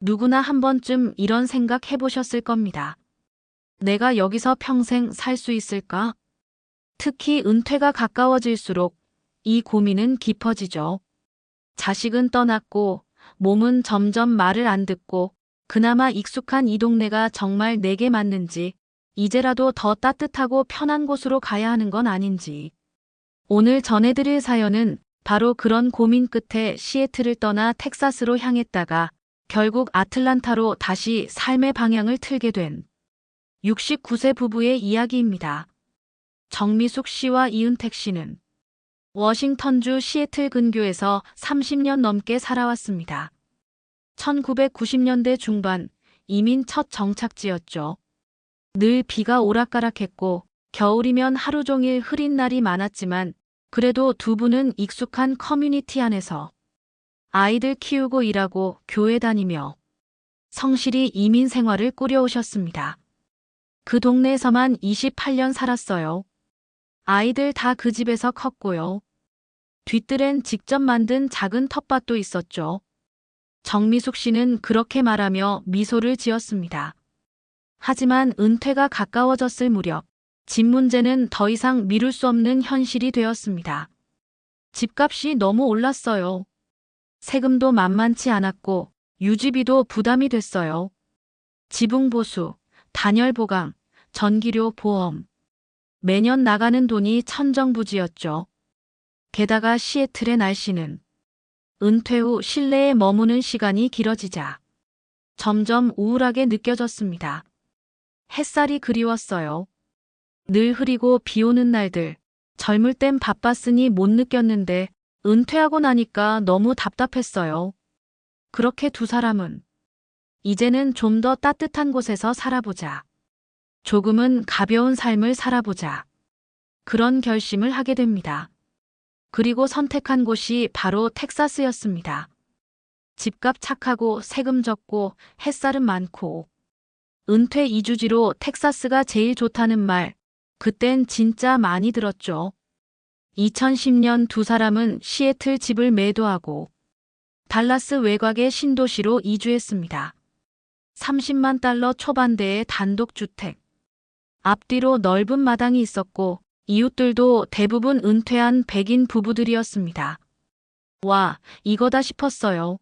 누구나 한 번쯤 이런 생각 해보셨을 겁니다. 내가 여기서 평생 살 수 있을까? 특히 은퇴가 가까워질수록 이 고민은 깊어지죠. 자식은 떠났고 몸은 점점 말을 안 듣고 그나마 익숙한 이 동네가 정말 내게 맞는지 이제라도 더 따뜻하고 편한 곳으로 가야 하는 건 아닌지. 오늘 전해드릴 사연은 바로 그런 고민 끝에 시애틀을 떠나 텍사스로 향했다가 결국 아틀란타로 다시 삶의 방향을 틀게 된 69세 부부의 이야기입니다. 정미숙 씨와 이은택 씨는 워싱턴주 시애틀 근교에서 30년 넘게 살아왔습니다. 1990년대 중반 이민 첫 정착지였죠. 늘 비가 오락가락했고 겨울이면 하루 종일 흐린 날이 많았지만 그래도 두 분은 익숙한 커뮤니티 안에서 아이들 키우고 일하고 교회 다니며 성실히 이민 생활을 꾸려오셨습니다. 그 동네에서만 28년 살았어요. 아이들 다 그 집에서 컸고요. 뒤뜰엔 직접 만든 작은 텃밭도 있었죠. 정미숙 씨는 그렇게 말하며 미소를 지었습니다. 하지만 은퇴가 가까워졌을 무렵 집 문제는 더 이상 미룰 수 없는 현실이 되었습니다. 집값이 너무 올랐어요. 세금도 만만치 않았고 유지비도 부담이 됐어요. 지붕 보수, 단열 보강, 전기료 보험. 매년 나가는 돈이 천정부지였죠. 게다가 시애틀의 날씨는 은퇴 후 실내에 머무는 시간이 길어지자 점점 우울하게 느껴졌습니다. 햇살이 그리웠어요. 늘 흐리고 비 오는 날들, 젊을 땐 바빴으니 못 느꼈는데 은퇴하고 나니까 너무 답답했어요. 그렇게 두 사람은 이제는 좀 더 따뜻한 곳에서 살아보자. 조금은 가벼운 삶을 살아보자. 그런 결심을 하게 됩니다. 그리고 선택한 곳이 바로 텍사스였습니다. 집값 착하고 세금 적고 햇살은 많고 은퇴 이주지로 텍사스가 제일 좋다는 말, 그땐 진짜 많이 들었죠. 2010년 두 사람은 시애틀 집을 매도하고 달라스 외곽의 신도시로 이주했습니다. 30만 달러 초반대의 단독주택. 앞뒤로 넓은 마당이 있었고 이웃들도 대부분 은퇴한 백인 부부들이었습니다. 와, 이거다 싶었어요.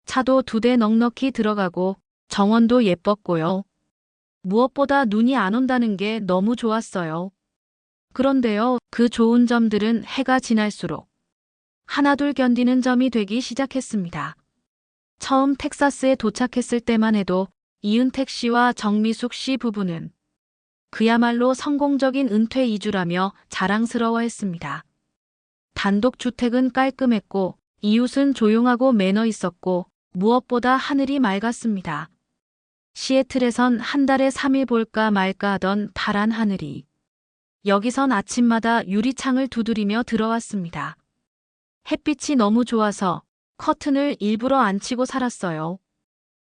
차도 2대 넉넉히 들어가고 정원도 예뻤고요. 무엇보다 눈이 안 온다는 게 너무 좋았어요. 그런데요, 그 좋은 점들은 해가 지날수록 하나둘 견디는 점이 되기 시작했습니다. 처음 텍사스에 도착했을 때만 해도 이은택 씨와 정미숙 씨 부부는 그야말로 성공적인 은퇴 이주라며 자랑스러워했습니다. 단독주택은 깔끔했고 이웃은 조용하고 매너 있었고 무엇보다 하늘이 맑았습니다. 시애틀에선 한 달에 3일 볼까 말까 하던 파란 하늘이 여기선 아침마다 유리창을 두드리며 들어왔습니다. 햇빛이 너무 좋아서 커튼을 일부러 안 치고 살았어요.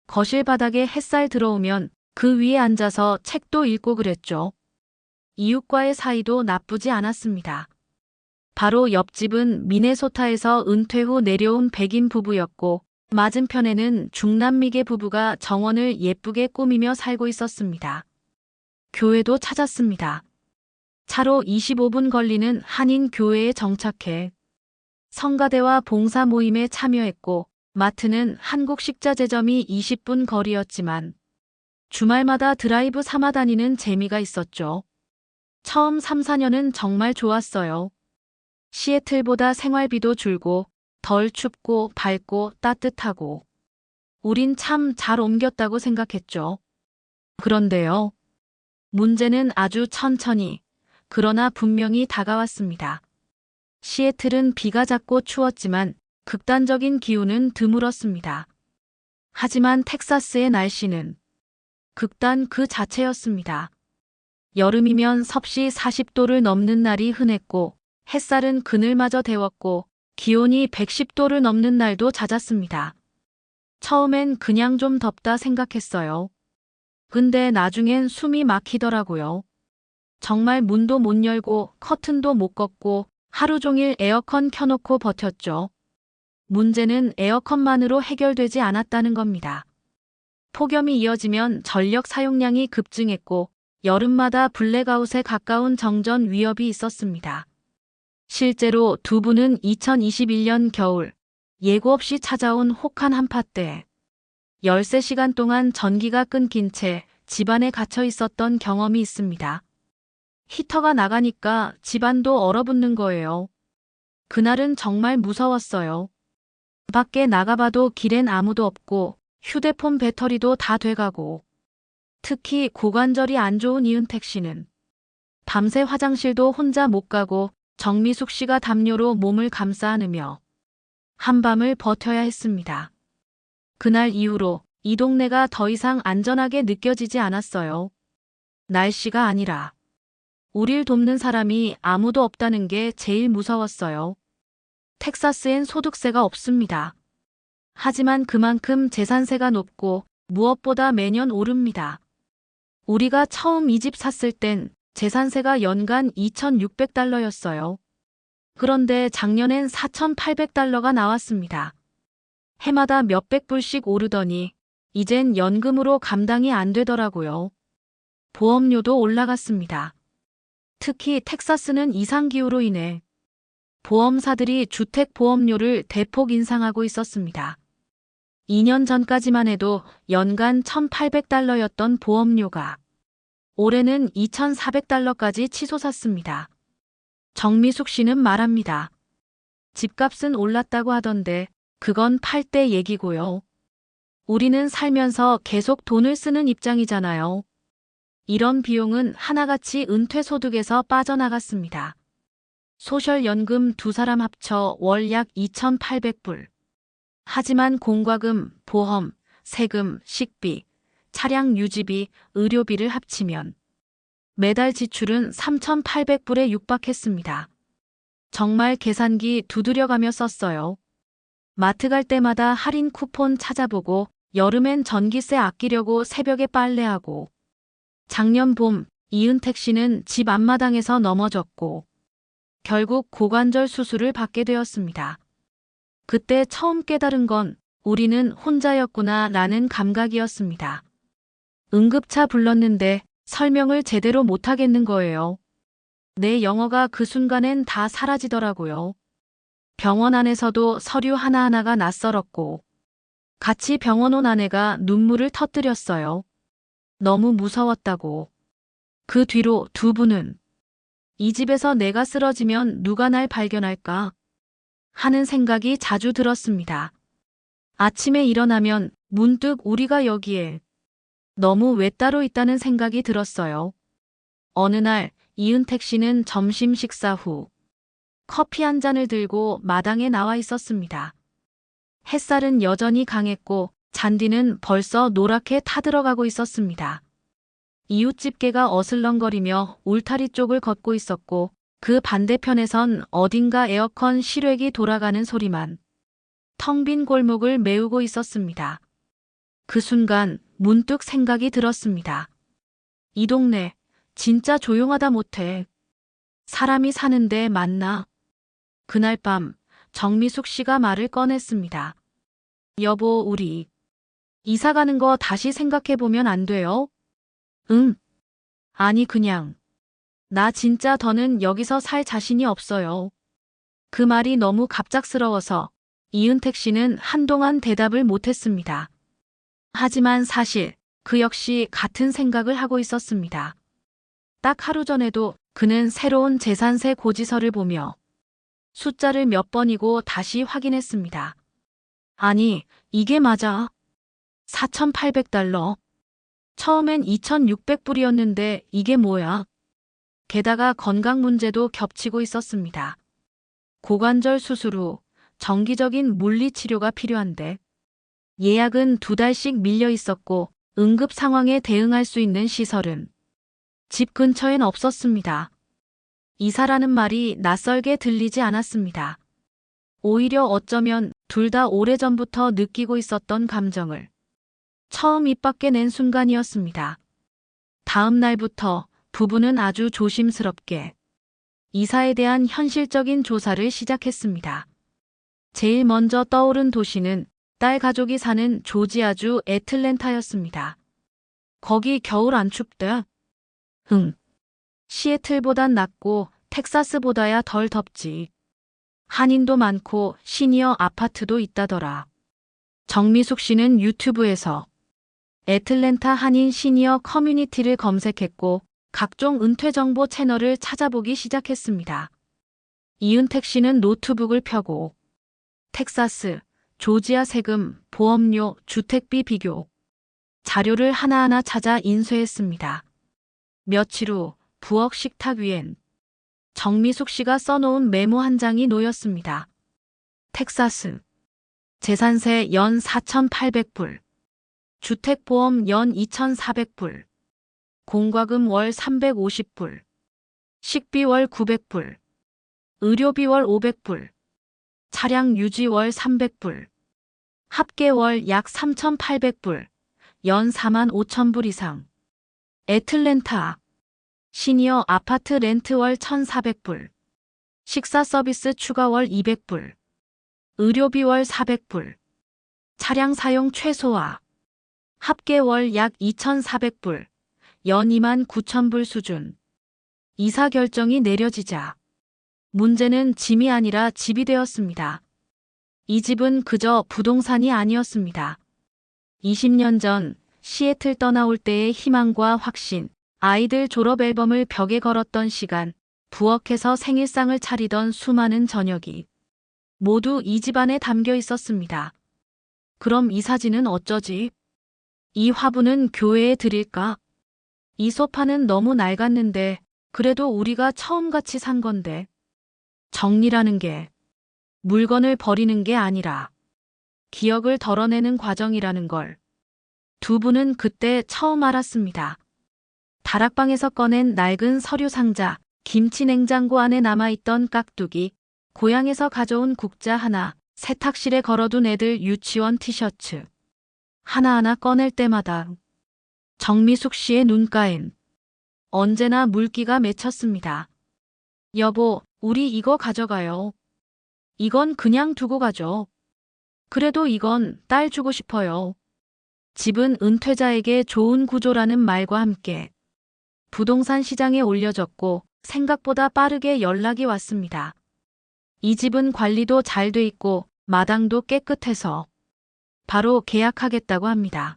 거실 바닥에 햇살 들어오면 그 위에 앉아서 책도 읽고 그랬죠. 이웃과의 사이도 나쁘지 않았습니다. 바로 옆집은 미네소타에서 은퇴 후 내려온 백인 부부였고 맞은편에는 중남미계 부부가 정원을 예쁘게 꾸미며 살고 있었습니다. 교회도 찾았습니다. 차로 25분 걸리는 한인 교회에 정착해 성가대와 봉사 모임에 참여했고 마트는 한국 식자재점이 20분 거리였지만 주말마다 드라이브 삼아 다니는 재미가 있었죠. 처음 3, 4년은 정말 좋았어요. 시애틀보다 생활비도 줄고 덜 춥고 밝고 따뜻하고 우린 참 잘 옮겼다고 생각했죠. 그런데요. 문제는 아주 천천히 그러나 분명히 다가왔습니다. 시애틀은 비가 잦고 추웠지만 극단적인 기후는 드물었습니다. 하지만 텍사스의 날씨는 극단 그 자체였습니다. 여름이면 섭씨 40도를 넘는 날이 흔했고 햇살은 그늘마저 데웠고 기온이 110도를 넘는 날도 잦았습니다. 처음엔 그냥 좀 덥다 생각했어요. 근데 나중엔 숨이 막히더라고요. 정말 문도 못 열고 커튼도 못 걷고 하루 종일 에어컨 켜놓고 버텼죠. 문제는 에어컨만으로 해결되지 않았다는 겁니다. 폭염이 이어지면 전력 사용량이 급증했고 여름마다 블랙아웃에 가까운 정전 위협이 있었습니다. 실제로 두 분은 2021년 겨울 예고 없이 찾아온 혹한 한파 때 13시간 동안 전기가 끊긴 채 집안에 갇혀 있었던 경험이 있습니다. 히터가 나가니까 집안도 얼어붙는 거예요. 그날은 정말 무서웠어요. 밖에 나가봐도 길엔 아무도 없고 휴대폰 배터리도 다 돼가고 특히 고관절이 안 좋은 이은택 씨는 밤새 화장실도 혼자 못 가고 정미숙 씨가 담요로 몸을 감싸 안으며 한밤을 버텨야 했습니다. 그날 이후로 이 동네가 더 이상 안전하게 느껴지지 않았어요. 날씨가 아니라 우릴 돕는 사람이 아무도 없다는 게 제일 무서웠어요. 텍사스엔 소득세가 없습니다. 하지만 그만큼 재산세가 높고 무엇보다 매년 오릅니다. 우리가 처음 이 집 샀을 땐 재산세가 연간 $2,600였어요. 그런데 작년엔 $4,800가 나왔습니다. 해마다 몇백 불씩 오르더니 이젠 연금으로 감당이 안 되더라고요. 보험료도 올라갔습니다. 특히 텍사스는 이상기후로 인해 보험사들이 주택보험료를 대폭 인상하고 있었습니다. 2년 전까지만 해도 연간 $1,800였던 보험료가 올해는 $2,400까지 치솟았습니다. 정미숙 씨는 말합니다. 집값은 올랐다고 하던데 그건 팔 때 얘기고요. 우리는 살면서 계속 돈을 쓰는 입장이잖아요. 이런 비용은 하나같이 은퇴소득에서 빠져나갔습니다. 소셜연금 두 사람 합쳐 월 약 2,800불. 하지만 공과금, 보험, 세금, 식비, 차량 유지비, 의료비를 합치면 매달 지출은 3,800불에 육박했습니다. 정말 계산기 두드려가며 썼어요. 마트 갈 때마다 할인 쿠폰 찾아보고 여름엔 전기세 아끼려고 새벽에 빨래하고 작년 봄 이은택 씨는 집 앞마당에서 넘어졌고 결국 고관절 수술을 받게 되었습니다. 그때 처음 깨달은 건 우리는 혼자였구나 라는 감각이었습니다. 응급차 불렀는데 설명을 제대로 못하겠는 거예요. 내 영어가 그 순간엔 다 사라지더라고요. 병원 안에서도 서류 하나하나가 낯설었고 같이 병원 온 아내가 눈물을 터뜨렸어요. 너무 무서웠다고. 그 뒤로 두 분은 이 집에서 내가 쓰러지면 누가 날 발견할까 하는 생각이 자주 들었습니다. 아침에 일어나면 문득 우리가 여기에 너무 외따로 있다는 생각이 들었어요. 어느 날 이은택 씨는 점심 식사 후 커피 한 잔을 들고 마당에 나와 있었습니다. 햇살은 여전히 강했고 잔디는 벌써 노랗게 타들어가고 있었습니다. 이웃집 개가 어슬렁거리며 울타리 쪽을 걷고 있었고 그 반대편에선 어딘가 에어컨 실외기 돌아가는 소리만 텅 빈 골목을 메우고 있었습니다. 그 순간 문득 생각이 들었습니다. 이 동네 진짜 조용하다 못해. 사람이 사는데 맞나? 그날 밤 정미숙 씨가 말을 꺼냈습니다. 여보, 우리 이사 가는 거 다시 생각해보면 안 돼요? 응. 아니 그냥 나 진짜 더는 여기서 살 자신이 없어요. 그 말이 너무 갑작스러워서 이은택 씨는 한동안 대답을 못했습니다. 하지만 사실 그 역시 같은 생각을 하고 있었습니다. 딱 하루 전에도 그는 새로운 재산세 고지서를 보며 숫자를 몇 번이고 다시 확인했습니다. 아니, 이게 맞아. $4,800. 처음엔 2,600불이었는데 이게 뭐야? 게다가 건강 문제도 겹치고 있었습니다. 고관절 수술 후 정기적인 물리치료가 필요한데 예약은 2달씩 밀려 있었고 응급 상황에 대응할 수 있는 시설은 집 근처엔 없었습니다. 이사라는 말이 낯설게 들리지 않았습니다. 오히려 어쩌면 둘 다 오래전부터 느끼고 있었던 감정을 처음 입 밖에 낸 순간이었습니다. 다음 날부터 부부는 아주 조심스럽게 이사에 대한 현실적인 조사를 시작했습니다. 제일 먼저 떠오른 도시는 딸 가족이 사는 조지아주 애틀랜타였습니다. 거기 겨울 안 춥대? 응. 시애틀보단 낫고 텍사스보다야 덜 덥지. 한인도 많고 시니어 아파트도 있다더라. 정미숙 씨는 유튜브에서 애틀랜타 한인 시니어 커뮤니티를 검색했고 각종 은퇴 정보 채널을 찾아보기 시작했습니다. 이은택 씨는 노트북을 펴고 텍사스, 조지아 세금, 보험료, 주택비 비교 자료를 하나하나 찾아 인쇄했습니다. 며칠 후 부엌 식탁 위엔 정미숙 씨가 써놓은 메모 한 장이 놓였습니다. 텍사스 재산세 연 4,800불, 주택보험 연 2,400불, 공과금 월 350불, 식비 월 900불, 의료비 월 500불, 차량 유지 월 300불, 합계 월 약 3,800불, 연 4만 5천 불 이상. 애틀랜타 시니어 아파트 렌트 월 1,400불, 식사 서비스 추가 월 200불, 의료비 월 400불, 차량 사용 최소화, 합계 월 약 2,400불, 연 2만 9천 불 수준. 이사 결정이 내려지자 문제는 짐이 아니라 집이 되었습니다. 이 집은 그저 부동산이 아니었습니다. 20년 전 시애틀 떠나올 때의 희망과 확신, 아이들 졸업 앨범을 벽에 걸었던 시간, 부엌에서 생일상을 차리던 수많은 저녁이 모두 이 집 안에 담겨 있었습니다. 그럼 이 사진은 어쩌지? 이 화분은 교회에 드릴까? 이 소파는 너무 낡았는데 그래도 우리가 처음같이 산 건데. 정리라는 게 물건을 버리는 게 아니라 기억을 덜어내는 과정이라는 걸 두 분은 그때 처음 알았습니다. 다락방에서 꺼낸 낡은 서류 상자, 김치 냉장고 안에 남아있던 깍두기, 고향에서 가져온 국자 하나, 세탁실에 걸어둔 애들 유치원 티셔츠. 하나하나 꺼낼 때마다 정미숙 씨의 눈가엔 언제나 물기가 맺혔습니다. 여보, 우리 이거 가져가요. 이건 그냥 두고 가죠. 그래도 이건 딸 주고 싶어요. 집은 은퇴자에게 좋은 구조라는 말과 함께 부동산 시장에 올려졌고 생각보다 빠르게 연락이 왔습니다. 이 집은 관리도 잘 돼 있고 마당도 깨끗해서 바로 계약하겠다고 합니다.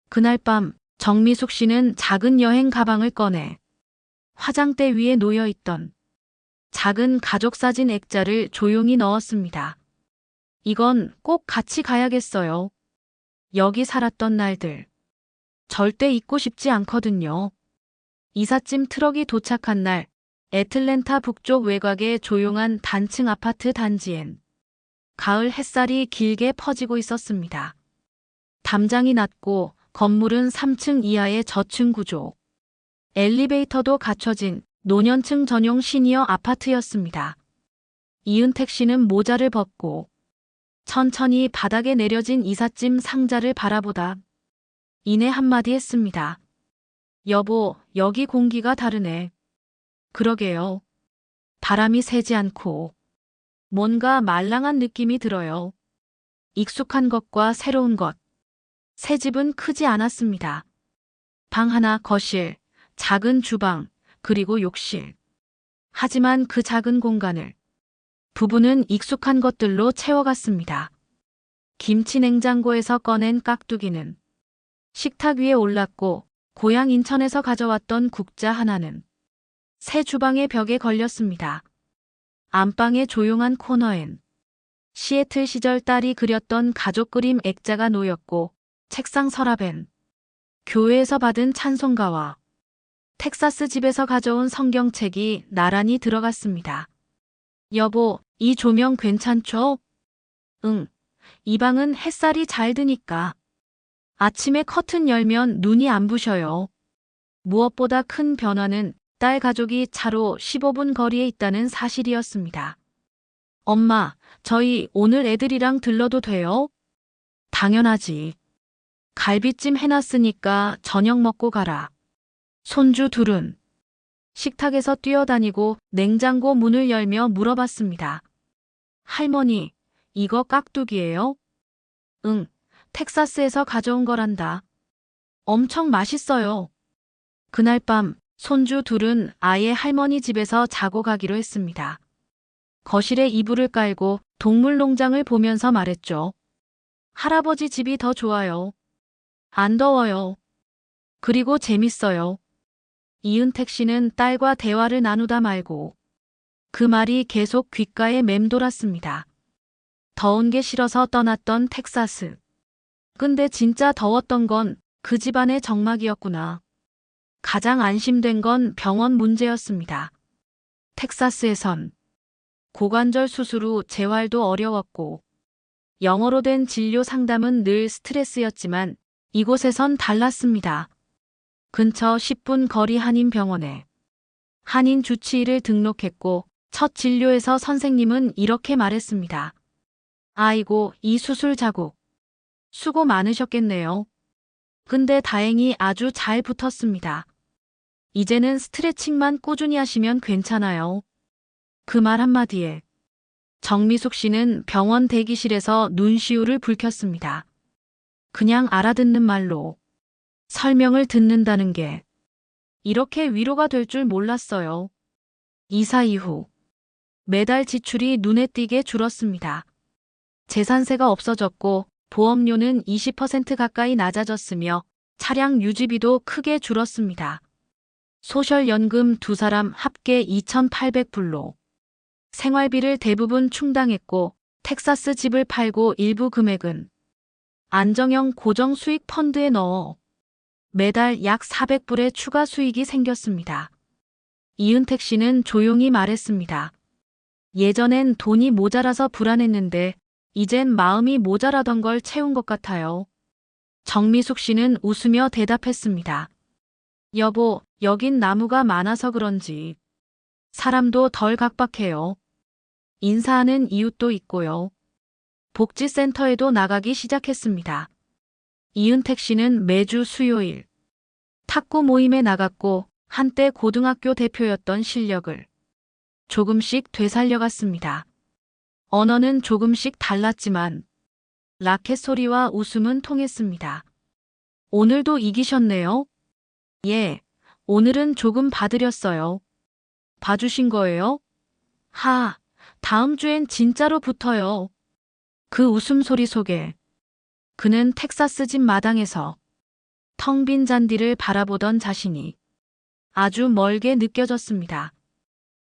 그날 밤 정미숙 씨는 작은 여행 가방을 꺼내 화장대 위에 놓여있던 작은 가족사진 액자를 조용히 넣었습니다. 이건 꼭 같이 가야겠어요. 여기 살았던 날들. 절대 잊고 싶지 않거든요. 이삿짐 트럭이 도착한 날, 애틀랜타 북쪽 외곽의 조용한 단층 아파트 단지엔 가을 햇살이 길게 퍼지고 있었습니다. 담장이 낮고 건물은 3층 이하의 저층 구조. 엘리베이터도 갖춰진 노년층 전용 시니어 아파트였습니다. 이은택 씨는 모자를 벗고 천천히 바닥에 내려진 이삿짐 상자를 바라보다 이내 한마디 했습니다. 여보, 여기 공기가 다르네. 그러게요. 바람이 세지 않고 뭔가 말랑한 느낌이 들어요. 익숙한 것과 새로운 것. 새 집은 크지 않았습니다. 방 하나, 거실, 작은 주방, 그리고 욕실. 하지만 그 작은 공간을 부부는 익숙한 것들로 채워갔습니다. 김치 냉장고에서 꺼낸 깍두기는 식탁 위에 올랐고 고향 인천에서 가져왔던 국자 하나는 새 주방의 벽에 걸렸습니다. 안방의 조용한 코너엔 시애틀 시절 딸이 그렸던 가족 그림 액자가 놓였고 책상 서랍엔 교회에서 받은 찬송가와 텍사스 집에서 가져온 성경책이 나란히 들어갔습니다. 여보, 이 조명 괜찮죠? 응. 이 방은 햇살이 잘 드니까. 아침에 커튼 열면 눈이 안 부셔요. 무엇보다 큰 변화는 딸 가족이 차로 15분 거리에 있다는 사실이었습니다. 엄마, 저희 오늘 애들이랑 들러도 돼요? 당연하지. 갈비찜 해놨으니까 저녁 먹고 가라. 손주 둘은 식탁에서 뛰어다니고 냉장고 문을 열며 물어봤습니다. 할머니, 이거 깍두기예요? 응, 텍사스에서 가져온 거란다. 엄청 맛있어요. 그날 밤 손주 둘은 아예 할머니 집에서 자고 가기로 했습니다. 거실에 이불을 깔고 동물농장을 보면서 말했죠. 할아버지 집이 더 좋아요. 안 더워요. 그리고 재밌어요. 이은택 씨는 딸과 대화를 나누다 말고 그 말이 계속 귓가에 맴돌았습니다. 더운 게 싫어서 떠났던 텍사스. 근데 진짜 더웠던 건 그 집안의 정막이었구나. 가장 안심된 건 병원 문제였습니다. 텍사스에선 고관절 수술 후 재활도 어려웠고 영어로 된 진료 상담은 늘 스트레스였지만 이곳에선 달랐습니다. 근처 10분 거리 한인병원에 한인 주치의를 등록했고 첫 진료에서 선생님은 이렇게 말했습니다. 아이고, 이 수술 자국. 수고 많으셨겠네요. 근데 다행히 아주 잘 붙었습니다. 이제는 스트레칭만 꾸준히 하시면 괜찮아요. 그 말 한마디에 정미숙 씨는 병원 대기실에서 눈시울을 붉혔습니다. 그냥 알아듣는 말로 설명을 듣는다는 게 이렇게 위로가 될 줄 몰랐어요. 이사 이후 매달 지출이 눈에 띄게 줄었습니다. 재산세가 없어졌고 보험료는 20% 가까이 낮아졌으며 차량 유지비도 크게 줄었습니다. 소셜연금 두 사람 합계 2,800불로 생활비를 대부분 충당했고 텍사스 집을 팔고 일부 금액은 안정형 고정 수익 펀드에 넣어 매달 약 400불의 추가 수익이 생겼습니다. 이은택 씨는 조용히 말했습니다. 예전엔 돈이 모자라서 불안했는데 이젠 마음이 모자라던 걸 채운 것 같아요. 정미숙 씨는 웃으며 대답했습니다. 여보, 여긴 나무가 많아서 그런지 사람도 덜 각박해요. 인사하는 이웃도 있고요. 복지센터에도 나가기 시작했습니다. 이은택 씨는 매주 수요일 탁구 모임에 나갔고 한때 고등학교 대표였던 실력을 조금씩 되살려갔습니다. 언어는 조금씩 달랐지만 라켓 소리와 웃음은 통했습니다. 오늘도 이기셨네요. 예, 오늘은 조금 봐드렸어요. 봐주신 거예요? 하, 다음 주엔 진짜로 붙어요. 그 웃음소리 속에 그는 텍사스 집 마당에서 텅 빈 잔디를 바라보던 자신이 아주 멀게 느껴졌습니다.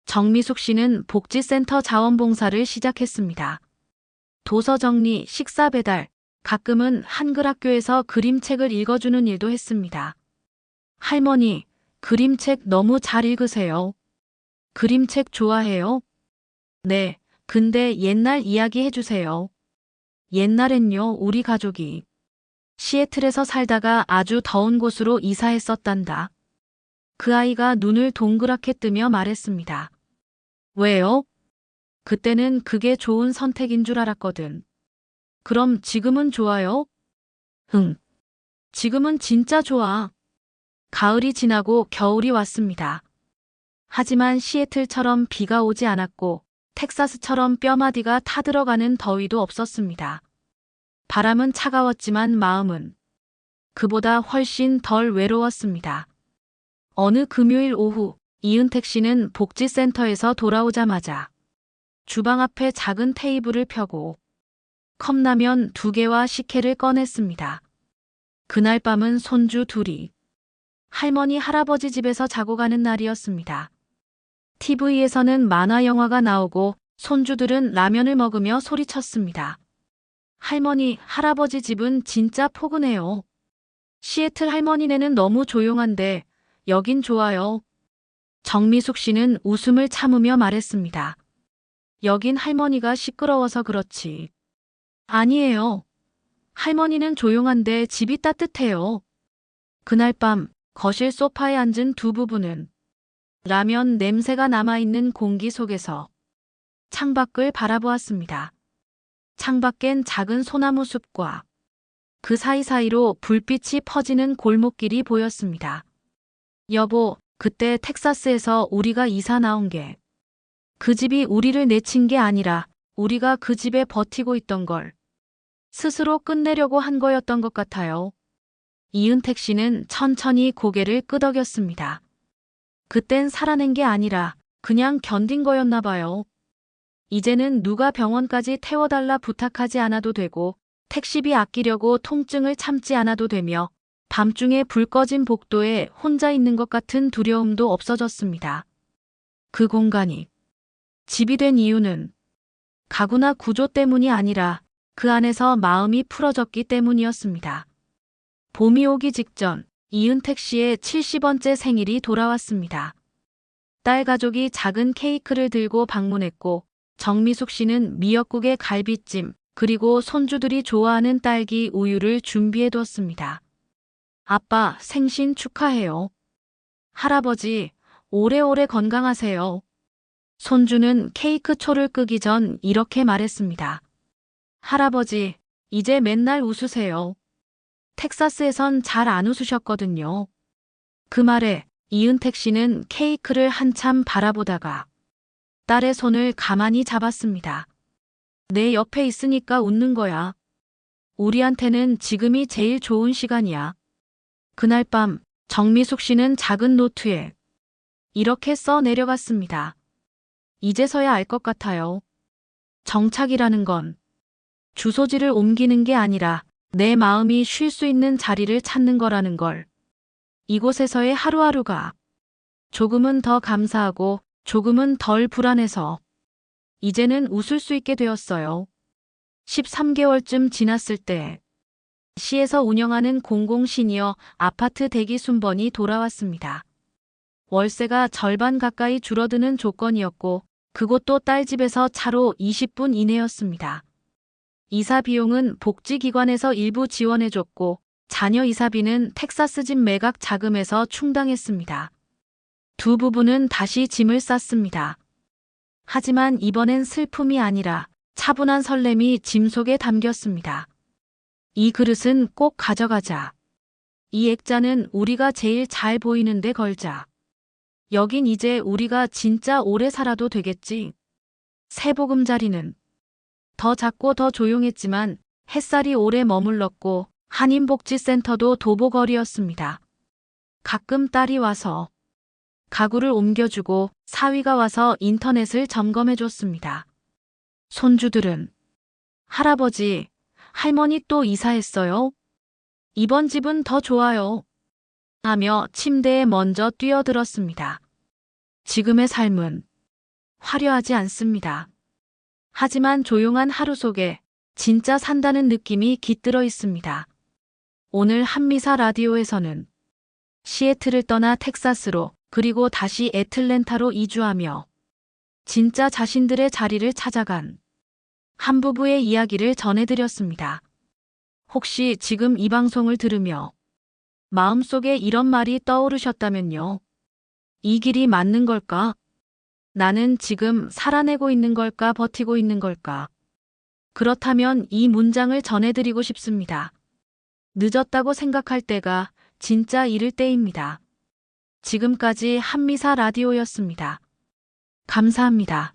정미숙 씨는 복지센터 자원봉사를 시작했습니다. 도서 정리, 식사 배달, 가끔은 한글 학교에서 그림책을 읽어주는 일도 했습니다. 할머니, 그림책 너무 잘 읽으세요. 그림책 좋아해요? 네, 근데 옛날 이야기 해주세요. 옛날엔요, 우리 가족이 시애틀에서 살다가 아주 더운 곳으로 이사했었단다. 그 아이가 눈을 동그랗게 뜨며 말했습니다. 왜요? 그때는 그게 좋은 선택인 줄 알았거든. 그럼 지금은 좋아요? 응. 지금은 진짜 좋아. 가을이 지나고 겨울이 왔습니다. 하지만 시애틀처럼 비가 오지 않았고 텍사스처럼 뼈마디가 타들어가는 더위도 없었습니다. 바람은 차가웠지만 마음은 그보다 훨씬 덜 외로웠습니다. 어느 금요일 오후 이은택 씨는 복지센터에서 돌아오자마자 주방 앞에 작은 테이블을 펴고 컵라면 2개와 식혜를 꺼냈습니다. 그날 밤은 손주 둘이 할머니 할아버지 집에서 자고 가는 날이었습니다. TV에서는 만화 영화가 나오고 손주들은 라면을 먹으며 소리쳤습니다. 할머니, 할아버지 집은 진짜 포근해요. 시애틀 할머니네는 너무 조용한데 여긴 좋아요. 정미숙 씨는 웃음을 참으며 말했습니다. 여긴 할머니가 시끄러워서 그렇지. 아니에요. 할머니는 조용한데 집이 따뜻해요. 그날 밤 거실 소파에 앉은 두 부부는 라면 냄새가 남아있는 공기 속에서 창밖을 바라보았습니다. 창밖엔 작은 소나무 숲과 그 사이사이로 불빛이 퍼지는 골목길이 보였습니다. 여보, 그때 텍사스에서 우리가 이사 나온 게 그 집이 우리를 내친 게 아니라 우리가 그 집에 버티고 있던 걸 스스로 끝내려고 한 거였던 것 같아요. 이은택 씨는 천천히 고개를 끄덕였습니다. 그땐 살아낸 게 아니라 그냥 견딘 거였나 봐요. 이제는 누가 병원까지 태워달라 부탁하지 않아도 되고 택시비 아끼려고 통증을 참지 않아도 되며 밤중에 불 꺼진 복도에 혼자 있는 것 같은 두려움도 없어졌습니다. 그 공간이 집이 된 이유는 가구나 구조 때문이 아니라 그 안에서 마음이 풀어졌기 때문이었습니다. 봄이 오기 직전 이은택 씨의 70번째 생일이 돌아왔습니다. 딸 가족이 작은 케이크를 들고 방문했고 정미숙 씨는 미역국에 갈비찜 그리고 손주들이 좋아하는 딸기 우유를 준비해두었습니다. 아빠 생신 축하해요. 할아버지 오래오래 건강하세요. 손주는 케이크 초를 끄기 전 이렇게 말했습니다. 할아버지 이제 맨날 웃으세요. 텍사스에선 잘 안 웃으셨거든요. 그 말에 이은택 씨는 케이크를 한참 바라보다가 딸의 손을 가만히 잡았습니다. 내 옆에 있으니까 웃는 거야. 우리한테는 지금이 제일 좋은 시간이야. 그날 밤 정미숙 씨는 작은 노트에 이렇게 써 내려갔습니다. 이제서야 알 것 같아요. 정착이라는 건 주소지를 옮기는 게 아니라 내 마음이 쉴 수 있는 자리를 찾는 거라는 걸. 이곳에서의 하루하루가 조금은 더 감사하고 조금은 덜 불안해서 이제는 웃을 수 있게 되었어요. 13개월쯤 지났을 때 시에서 운영하는 공공시니어 아파트 대기 순번이 돌아왔습니다. 월세가 절반 가까이 줄어드는 조건이었고 그곳도 딸 집에서 차로 20분 이내였습니다. 이사 비용은 복지기관에서 일부 지원해줬고 자녀 이사비는 텍사스 집 매각 자금에서 충당했습니다. 두 부부는 다시 짐을 쌌습니다. 하지만 이번엔 슬픔이 아니라 차분한 설렘이 짐 속에 담겼습니다. 이 그릇은 꼭 가져가자. 이 액자는 우리가 제일 잘 보이는데 걸자. 여긴 이제 우리가 진짜 오래 살아도 되겠지. 새 보금자리는 더 작고 더 조용했지만 햇살이 오래 머물렀고 한인복지센터도 도보거리였습니다. 가끔 딸이 와서 가구를 옮겨주고 사위가 와서 인터넷을 점검해줬습니다. 손주들은 할아버지, 할머니 또 이사했어요? 이번 집은 더 좋아요. 하며 침대에 먼저 뛰어들었습니다. 지금의 삶은 화려하지 않습니다. 하지만 조용한 하루 속에 진짜 산다는 느낌이 깃들어 있습니다. 오늘 한미사 라디오에서는 시애틀을 떠나 텍사스로 그리고 다시 애틀랜타로 이주하며 진짜 자신들의 자리를 찾아간 한 부부의 이야기를 전해드렸습니다. 혹시 지금 이 방송을 들으며 마음속에 이런 말이 떠오르셨다면요. 이 길이 맞는 걸까? 나는 지금 살아내고 있는 걸까? 버티고 있는 걸까? 그렇다면 이 문장을 전해드리고 싶습니다. 늦었다고 생각할 때가 진짜 이를 때입니다. 지금까지 한미사 라디오였습니다. 감사합니다.